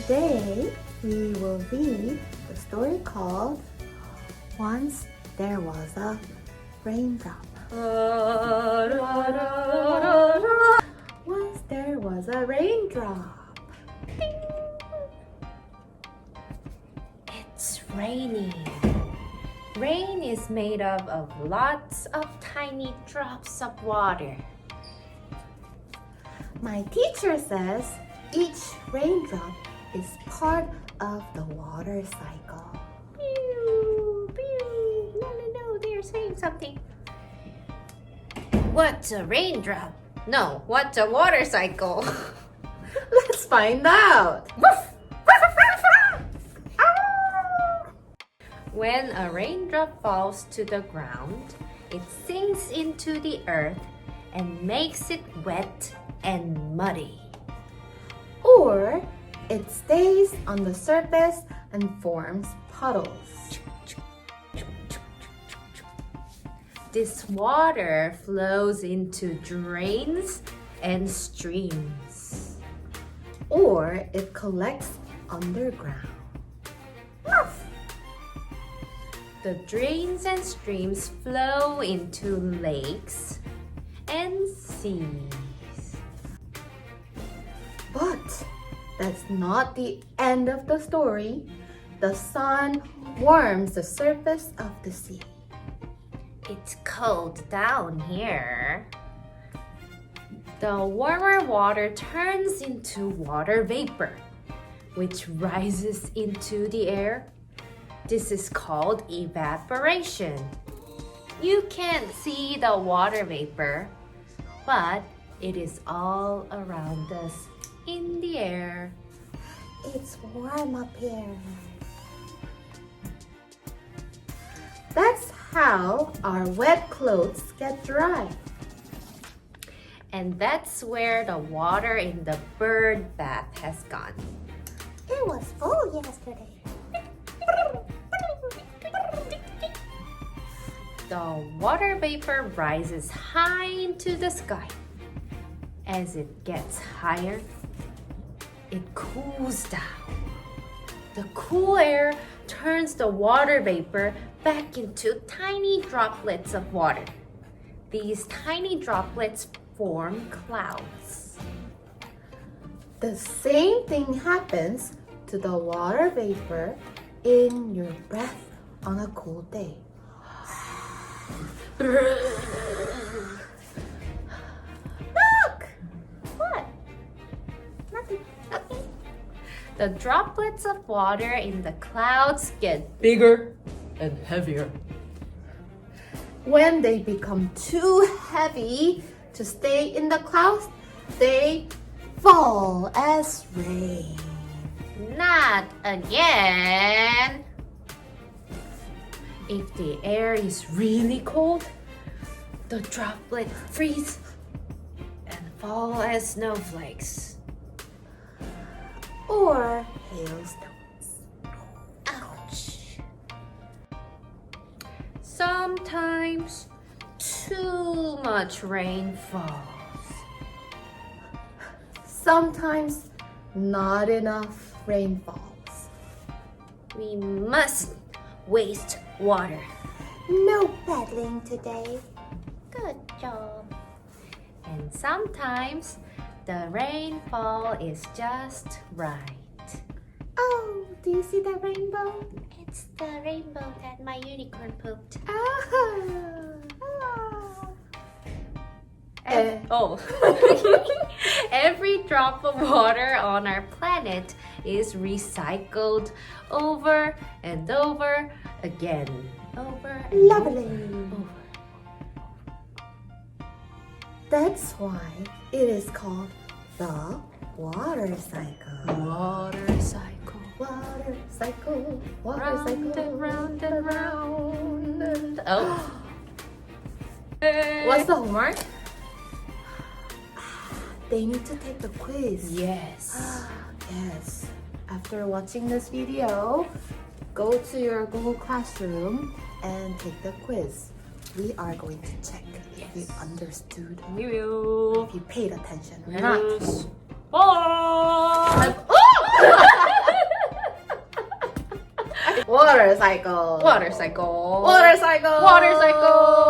Today, we will read the story called Once There Was a Raindrop. Once there was a raindrop. It's raining. Rain is made up of lots of tiny drops of water. My teacher says each raindrop is part of the water cycle. Pew, pew. No, they're saying something. What's a raindrop? No, what's a water cycle? Let's find out. When a raindrop falls to the ground, it sinks into the earth and makes it wet and muddy. Or it stays on the surface and forms puddles. This water flows into drains and streams. Or it collects underground. The drains and streams flow into lakes and seas. But that's not the end of the story. The sun warms the surface of the sea. It's cold down here. The warmer water turns into water vapor, which rises into the air. This is called evaporation. You can't see the water vapor, but it is all around us in the air. It's warm up here. That's how our wet clothes get dry. And that's where the water in the bird bath has gone. It was full yesterday. The water vapor rises high into the sky. As it gets higher, it cools down. The cool air turns the water vapor back into tiny droplets of water. These tiny droplets form clouds. The same thing happens to the water vapor in your breath on a cool day. Look! What? Nothing. The droplets of water in the clouds get bigger and heavier. When they become too heavy to stay in the clouds, they fall as rain. Not again. If the air is really cold, the droplets freeze and fall as snowflakes. Or hailstones. Ouch. Sometimes too much rain falls. Sometimes not enough rain falls. We mustn't waste water. No paddling today. Good job. And sometimes the rainfall is just right. Oh, do you see that rainbow? It's the rainbow that my unicorn pooped. Every drop of water on our planet is recycled over and over again. Over and Lovely. over. That's why it is called the water cycle. Water cycle. Water cycle. Water Round cycle. and round and round. Oh. What's the homework? They need to take the quiz. Yes. Yes. After watching this video, go to your Google Classroom and take the quiz. We are going to check if you understood, We will. if you paid attention or not. Yes. Bye. Oh! Water cycle. Water cycle. Water cycle. Water cycle.